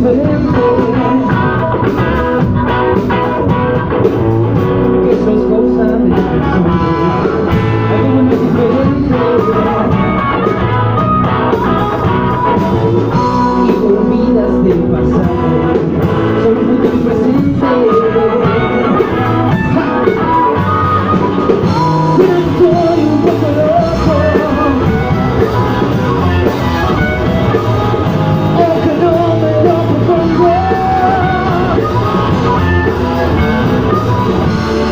diferente, que eso es cosa de personas, algo muy diferente, y te olvidas del pasado, solo disfruta el presente. Pero estoy un poco loco, aunque no me lo propongo,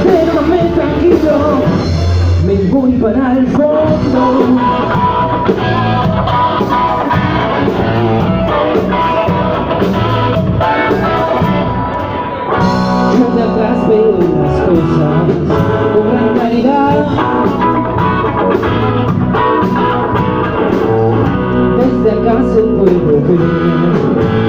pero dame tranquilo, me voy para el fondo. Yo de atrás veo las cosas con gran claridad, desde acá se puede ver